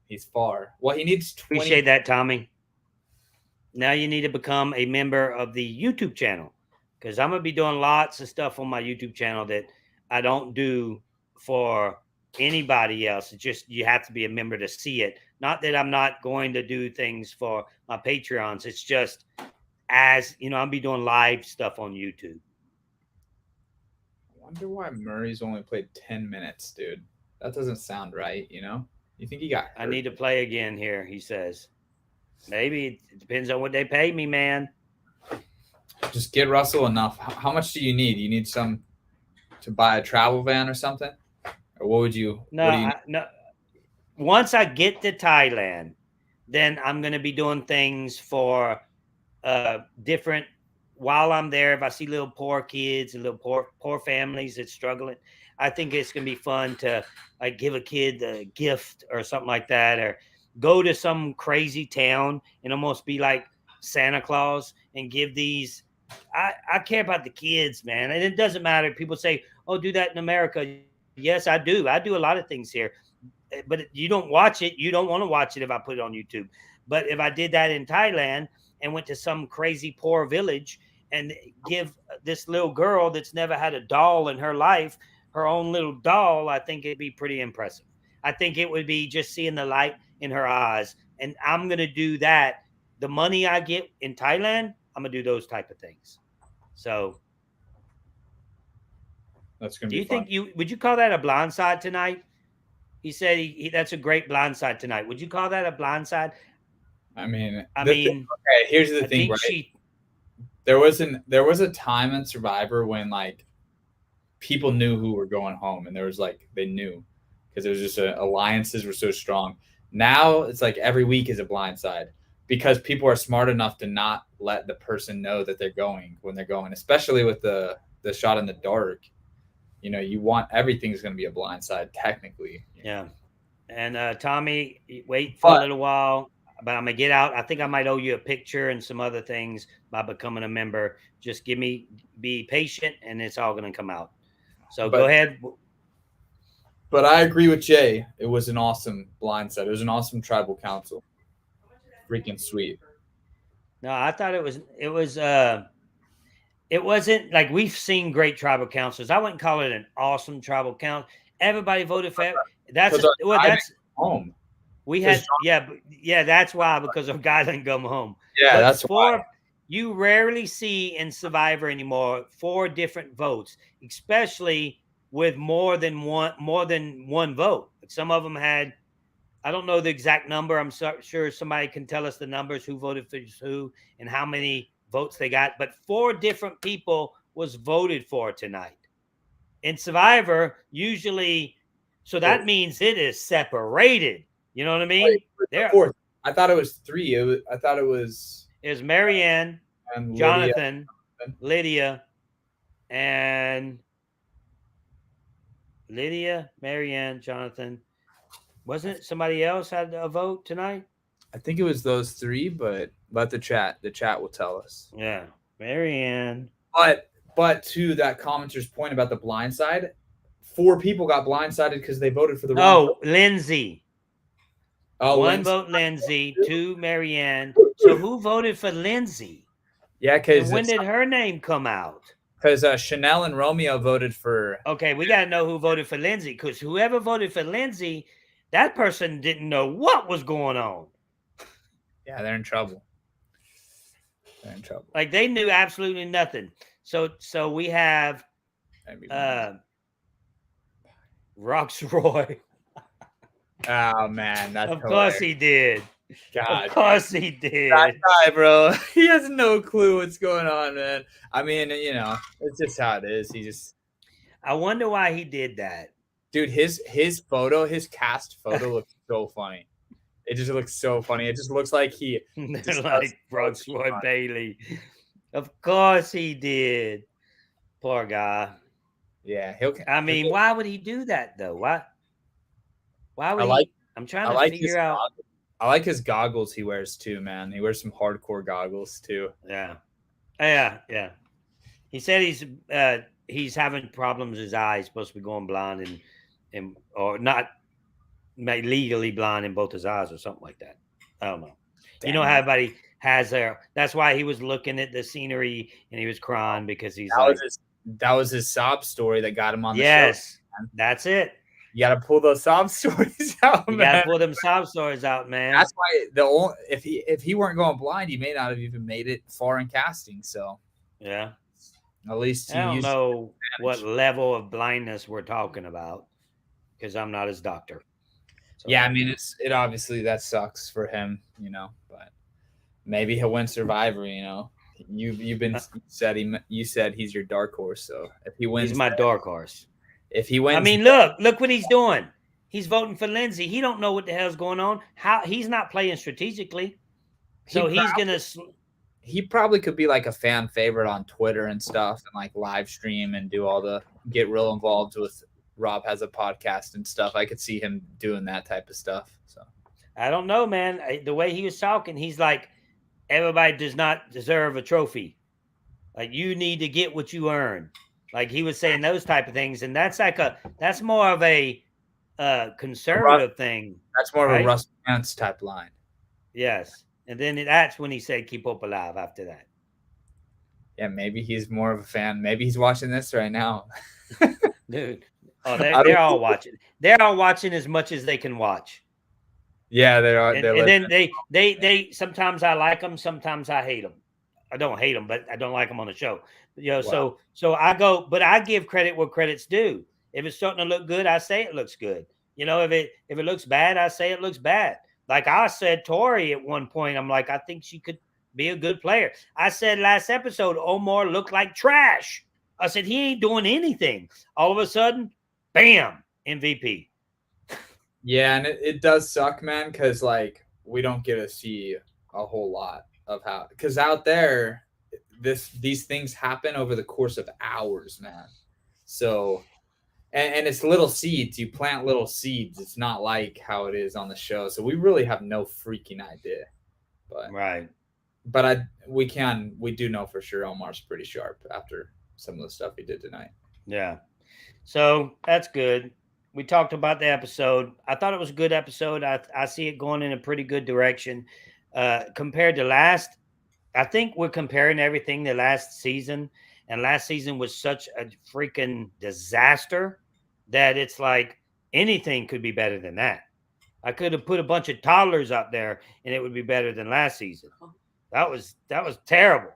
he's far. Well, he needs 20. Appreciate that, Tommy. Now you need to become a member of the YouTube channel because I'm going to be doing lots of stuff on my YouTube channel that I don't do for anybody else. It's just you have to be a member to see it. Not that I'm not going to do things for my Patreons. It's just as, I'll be doing live stuff on YouTube. I wonder why Murray's only played 10 minutes, dude. That doesn't sound right, You think he got hurt? I need to play again here, he says. Maybe it depends on what they pay me, man. Just get Russell enough. How much do you need? You need some to buy a travel van or something? Or what would you? No. Once I get to Thailand, then I'm going to be doing things for different. While I'm there, if I see little poor kids and little poor families that's struggling, I think it's going to be fun to give a kid a gift or something like that, or go to some crazy town and almost be like Santa Claus and give these. I care about the kids, man. And it doesn't matter. People say, oh, do that in America. Yes, I do. I do a lot of things here. But you don't watch it. You don't want to watch it if I put it on YouTube. But if I did that in Thailand and went to some crazy poor village and give this little girl that's never had a doll in her life her own little doll, I think it'd be pretty impressive. I think it would be just seeing the light in her eyes. And I'm going to do that. The money I get in Thailand, I'm going to do those type of things. So that's going to do be you fun. think would you call that a blindside tonight? He said that's a great blindside tonight. Would you call that a blindside? Okay, here's the I thing, think right? There was a time in Survivor when like people knew who were going home, and there was like they knew because it was just alliances were so strong. Now it's like every week is a blindside because people are smart enough to not let the person know that they're going when they're going, especially with the shot in the dark. You know, you want everything's going to be a blindside technically. Yeah. And Tommy, wait for a little while, but I'm gonna get out. I think I might owe you a picture and some other things by becoming a member. Just be patient, and it's all gonna come out. So go ahead. But I agree with Jay. It was an awesome blindside. It was an awesome tribal council. Freaking sweet. No, I thought it wasn't like we've seen great tribal councils. I wouldn't call it an awesome tribal council. Everybody voted for that's home. We had that's why, because our guy didn't come home. Yeah, that's why. You rarely see in Survivor anymore 4 different votes, especially with more than one vote. Some of them had, I don't know the exact number. I'm sure somebody can tell us the numbers, who voted for who and how many votes they got. But 4 different people was voted for tonight. In Survivor, usually, so that means it is separated. You know what I mean? I thought it was 3. I thought it was Marianne, and Jonathan, Lydia, and Marianne, Jonathan. Wasn't it somebody else had a vote tonight? I think it was those 3, but let the chat will tell us. Yeah, Marianne. But to that commenter's point about the blindside, 4 people got blindsided because they voted for the wrong person. Lindsay. Oh, 1 vote Lindsay, 2 Marianne. So who voted for Lindsay? Yeah, because when did her name come out? Because Chanel and Romeo voted for. Okay, we got to know who voted for Lindsay, because whoever voted for Lindsay, that person didn't know what was going on. Yeah, they're in trouble. Like they knew absolutely nothing. So we have Roxroy. Oh man, that's of course he did. God, of course he did. That guy, bro, he has no clue what's going on, man. I mean, you know, it's just how it is. I wonder why he did that, dude. His cast photo looks so funny. It just looks so funny. It just looks like he like Roxroy Bailey. Of course he did. Poor guy. Yeah, I mean, why would he do that though? Why would I'm trying to figure out. I like his goggles he wears too, man. He wears some hardcore goggles too. Yeah. He said he's having problems with his eyes. Supposed to be going blind and or not legally blind in both his eyes or something like that. I don't know. Damn, you know how everybody has their. That's why he was looking at the scenery and he was crying because he's that was his sob story that got him on the show. Yes, that's it. You got to pull those sob stories out, man. You got to pull them sob stories out, man. That's why if he weren't going blind, he may not have even made it far in casting. So yeah, at least I don't know what level of blindness we're talking about because I'm not his doctor. So, yeah, I mean it obviously that sucks for him, you know, but maybe he'll win Survivor. You know, you said he's your dark horse. So if he wins, he's my dark horse. If he wins, I mean, look what he's doing. He's voting for Lindsay. He don't know what the hell's going on. He's not playing strategically. So he probably could be like a fan favorite on Twitter and stuff, and like live stream and get real involved with Rob has a podcast and stuff. I could see him doing that type of stuff. So I don't know, man. The way he was talking, he's like, everybody does not deserve a trophy. Like you need to get what you earn. Like he was saying those type of things, and that's more of a conservative thing. That's more of a Russell Hantz type line. Yes, and then that's when he said "keep hope alive." After that, yeah, maybe he's more of a fan. Maybe he's watching this right now, dude. Oh, they're all watching. They're all watching as much as they can watch. Yeah, they are. And then they sometimes I like them, sometimes I hate them. I don't hate them, but I don't like them on the show. Wow. So I go, but I give credit where credit's due. If it's starting to look good, I say it looks good. If it looks bad, I say it looks bad. Like I said, Tori at one point, I'm like, I think she could be a good player. I said last episode, Omar looked like trash. I said he ain't doing anything. All of a sudden, bam, MVP. Yeah, and it does suck, man, because like we don't get to see a whole lot of how, because out there these things happen over the course of hours, man. So and it's little seeds. You plant little seeds. It's not like how it is on the show. So we really have no freaking idea. But right. But we do know for sure Omar's pretty sharp after some of the stuff he did tonight. Yeah. So that's good. We talked about the episode. I thought it was a good episode. I see it going in a pretty good direction. Compared to last, I think we're comparing everything to last season. And last season was such a freaking disaster that it's like anything could be better than that. I could have put a bunch of toddlers up there and it would be better than last season. That was terrible.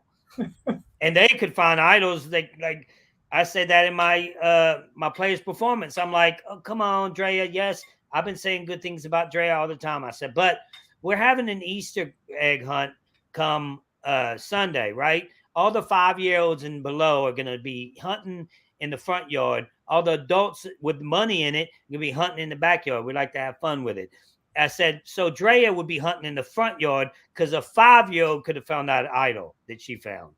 And they could find idols. Like I said that in my my player's performance. I'm like, oh, come on, Drea. Yes, I've been saying good things about Drea all the time. I said, but we're having an Easter egg hunt come Sunday, right? All the 5-year-olds and below are going to be hunting in the front yard. All the adults with money in it will be hunting in the backyard. We like to have fun with it. I said, so Drea would be hunting in the front yard because a 5-year-old could have found that idol that she found.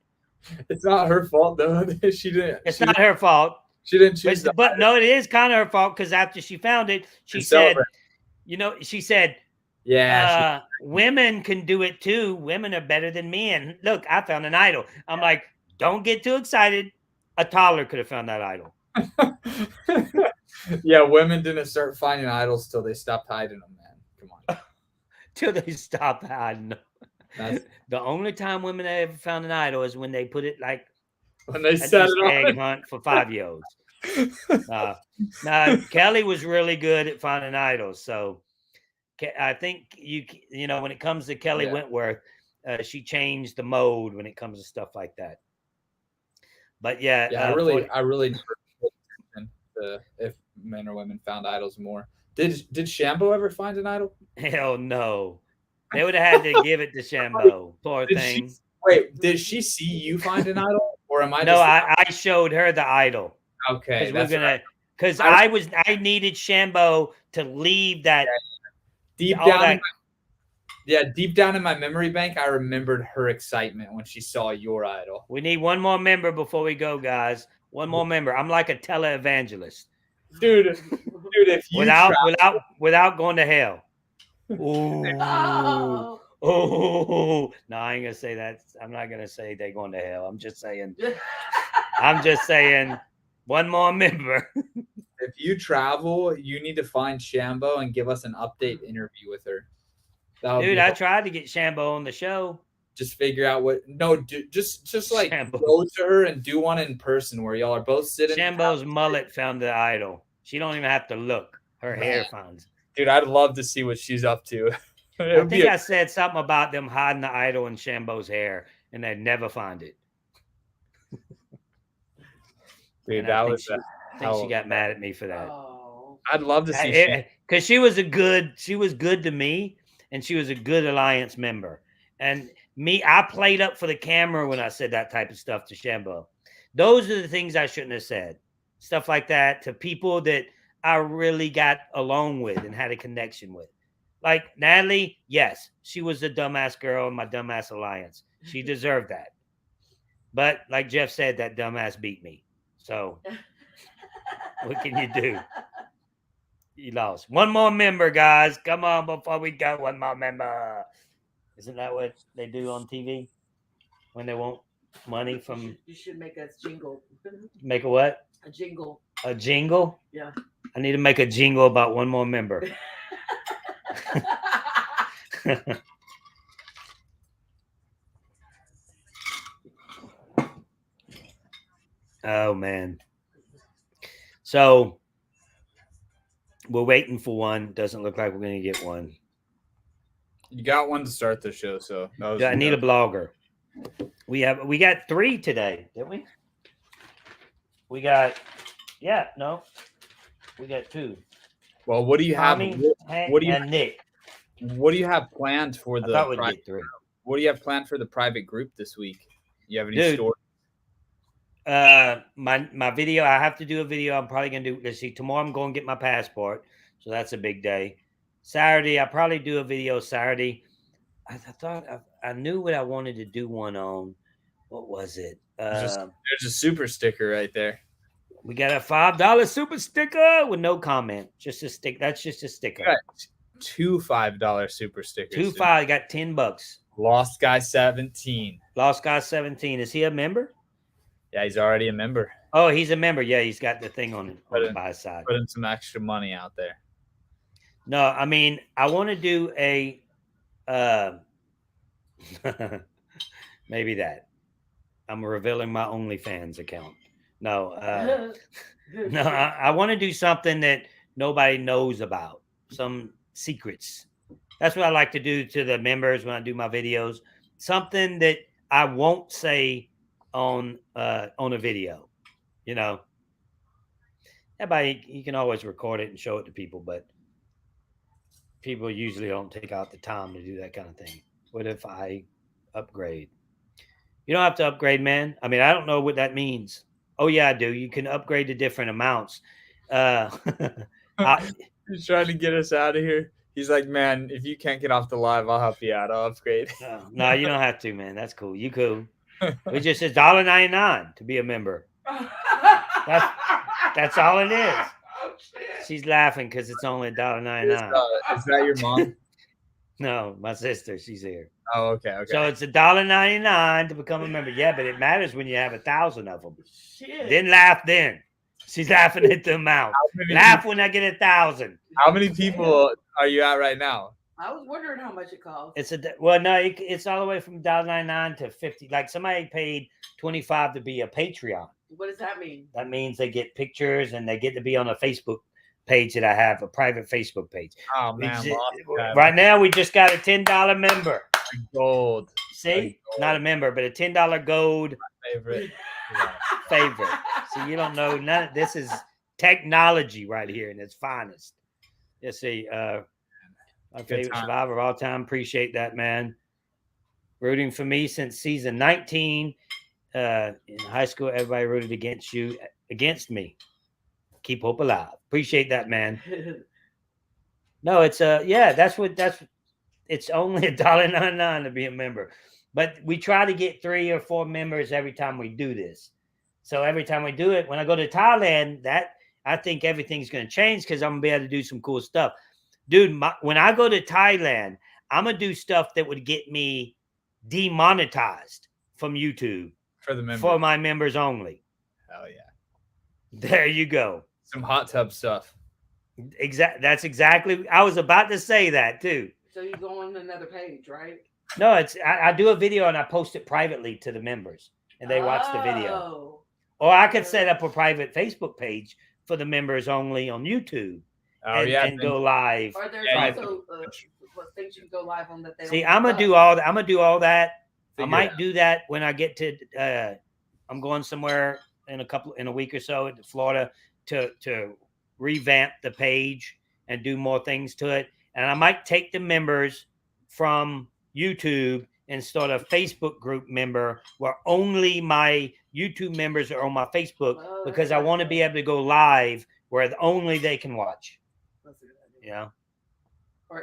It's not her fault though. She didn't. It's not her fault. She didn't choose. But no, it is kind of her fault because after she found it, she said, she said, yeah, women can do it too. Women are better than men. Look, I found an idol. I'm like, don't get too excited. A toddler could have found that idol. Yeah, women didn't start finding idols till they stopped hiding them, man. Come on. Till they stopped hiding them. The only time women ever found an idol is when they put it like when they set it on egg hunt for 5-year-olds. Now Kelly was really good at finding idols, so I think you know when it comes to Kelly Wentworth, she changed the mode when it comes to stuff like that. But I really if men or women found idols more. Did Shambo ever find an idol? Hell no. They would have had to give it to Shambo. Poor thing. Wait, did she see you find an idol, or am I? No, I showed her the idol. Okay, because I needed Shambo to leave that deep down. Deep down in my memory bank, I remembered her excitement when she saw your idol. We need one more member before we go, guys. One more member. I'm like a televangelist, dude. If you without going to hell. Ooh. Oh no, I ain't gonna say that. I'm not gonna say they're going to hell. I'm just saying. One more member. If you travel, you need to find Shambo and give us an update interview with her. Dude, I tried to get Shambo on the show. Just figure out just like Shambo. Go to her and do one in person where y'all are both sitting. Shambo's mullet found the idol. She don't even have to look. Her hair finds. Dude, I'd love to see what she's up to. I think I said something about them hiding the idol in Shambo's hair, and they'd never find it. Dude, I think she got mad at me for that. Oh. I'd love to see because she was good to me, and she was a good Alliance member. And I played up for the camera when I said that type of stuff to Shambo. Those are the things I shouldn't have said. Stuff like that to people that I really got along with and had a connection with. Like Natalie, yes, she was a dumbass girl in my dumbass Alliance. She deserved that. But like Jeff said, that dumbass beat me. So what can you do? You lost. One more member, guys. Come on before we go. One more member. Isn't that what they do on TV when they want money from? You should make a jingle. Make a what? A jingle. A jingle? Yeah. I need to make a jingle about one more member. Oh man. So We're waiting for one. Doesn't look like we're going to get one. You got one to start the show, so I need a blogger. We got 3 today, didn't we? We got we got 2. Well, what do you have? What do you and Nick? What do you have planned for the? I thought we'd get 3. What do you have planned for the private group this week? You have any stories? My video. I have to do a video. I'm probably gonna do. Let's see. Tomorrow I'm going to get my passport, so that's a big day. Saturday I'll probably do a video. Saturday. I thought I knew what I wanted to do one on. What was it? There's a super sticker right there. We got a $5 super sticker with no comment. Just a stick. That's just a sticker. Got 2 $5 super stickers. 2 5. Got $10. Lost Guy 17. Lost Guy 17. Is he a member? Yeah, he's already a member. Oh, he's a member. Yeah, he's got the thing on by his side. Putting some extra money out there. No, I mean, I want to do a maybe that. I'm revealing my OnlyFans account. No, no, I want to do something that nobody knows about. Some secrets. That's what I like to do to the members when I do my videos. Something that I won't say on a video. You know, everybody, you can always record it and show it to people, but people usually don't take out the time to do that kind of thing. What if I upgrade? You don't have to upgrade, man. I mean, I don't know what that means. Oh, yeah, I do. You can upgrade to different amounts. He's trying to get us out of here. He's like, man, if you can't get off the live, I'll help you out. I'll upgrade. No, you don't have to, man. That's cool. You cool. It just says $1.99 to be a member. That's all it is. Oh, she's laughing because it's only $1.99. Is that your mom? No, my sister. She's here. Oh, okay. So it's $1.99 to become a member. Yeah, but it matters when you have 1,000 of them. Shit. Then laugh. Then she's laughing at the amount. Laugh when I get 1,000. How many people are you at right now? I was wondering how much it costs. It's all the way from $1.99 to $50. Like somebody paid $25 to be a Patreon. What does that mean? That means they get pictures and they get to be on a Facebook page that I have, a private Facebook page. Oh man! Right now we just got a $10 member. Gold. See, not a member, but a $10 gold. My favorite. Favorite. See, you don't know none. This is technology right here in its finest. Let's see. My favorite survivor of all time. Appreciate that, man. Rooting for me since season 19. In high school, everybody rooted against me. Keep hope alive. Appreciate that, man. No, it's it's only $1.99 to be a member. But we try to get 3 or 4 members every time we do this. So every time we do it, when I go to Thailand, I think everything's going to change because I'm going to be able to do some cool stuff. Dude, when I go to Thailand, I'm going to do stuff that would get me demonetized from YouTube for my members only. Hell yeah. There you go. Some hot tub stuff. That's exactly. I was about to say that too. So you go on another page, right? No, I do a video and I post it privately to the members and they watch the video. Or I could set up a private Facebook page for the members only on YouTube. And go live. Or there's also things you can go live on that they see. I'm gonna do all that. I might do that when I get to. I'm going somewhere in a week or so to Florida to revamp the page and do more things to it. And I might take the members from YouTube and start a Facebook group member where only my YouTube members are on my Facebook because I want to be able to go live where only they can watch. That's a good idea. Yeah. Or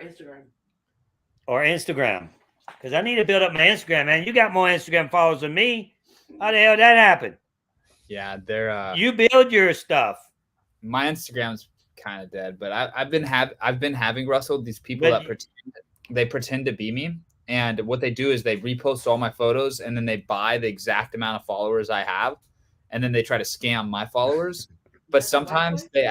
Instagram. Because I need to build up my Instagram, man. You got more Instagram followers than me. How the hell did that happen? Yeah, they're you build your stuff. My Instagram's kind of dead, but I've been having Russell, these people that pretend to be me. And what they do is they repost all my photos and then they buy the exact amount of followers I have. And then they try to scam my followers. But sometimes they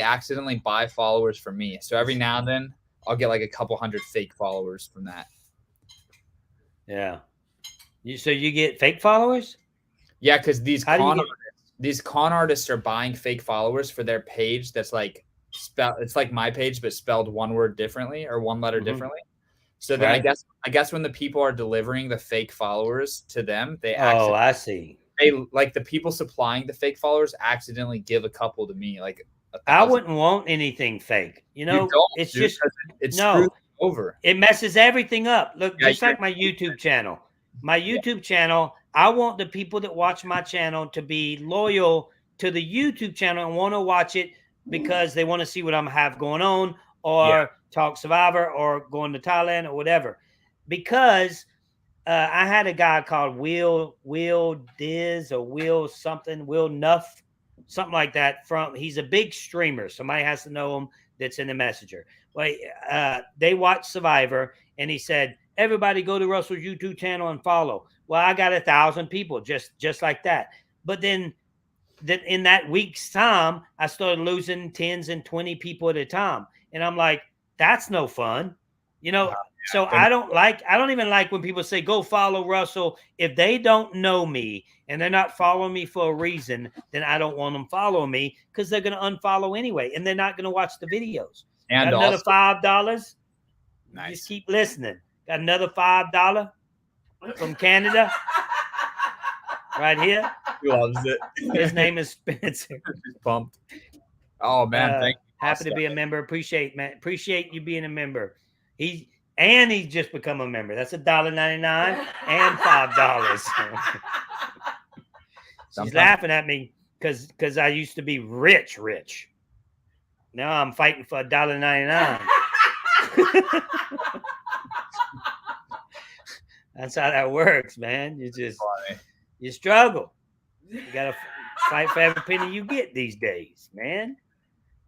accidentally buy followers from me. So every now and then I'll get like a couple hundred fake followers from that. Yeah. So you get fake followers? Yeah, because these con artists are buying fake followers for their page that's like it's like my page, but spelled one word differently or one letter differently. So then Right. I guess when the people are delivering the fake followers to them, they I see. They like the people supplying the fake followers accidentally give a couple to me, like 1,000. I wouldn't want anything fake. You know, it's just it screws no over. It messes everything up. Look, Yeah, just like my YouTube channel. My YouTube channel, I want the people that watch my channel to be loyal to the YouTube channel and want to watch it because they want to see what I'm have going on, or talk Survivor, or going to Thailand, or whatever. Because I had a guy called Will Diz or Will something, Will Nuff, something like that. He's a big streamer. Somebody has to know him that's in the messenger. Well, they watched Survivor, and he said, everybody go to Russell's YouTube channel and follow. Well, I got 1,000 people just like that. But then in that week's time, I started losing 10s and 20 people at a time. And I'm like, that's no fun. You know, so I don't even like when people say, go follow Russell. If they don't know me and they're not following me for a reason, then I don't want them following me, because they're going to unfollow anyway. And they're not going to watch the videos. And got another $5. Nice. Just keep listening. Got another $5 from Canada. Right here. He loves it. His name is Spencer. He's pumped. Oh man, thank you. Happy to be a member. Appreciate you being a member. He's just become a member. That's $1.99 and $5. She's laughing at me because I used to be rich. Now I'm fighting for $1.99. That's how that works, man. You struggle. You gotta fight for every penny you get these days, man.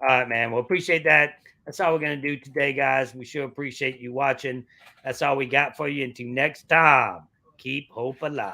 All right, man. Well, appreciate that. That's all we're gonna do today, guys. We sure appreciate you watching. That's all we got for you. Until next time, keep hope alive.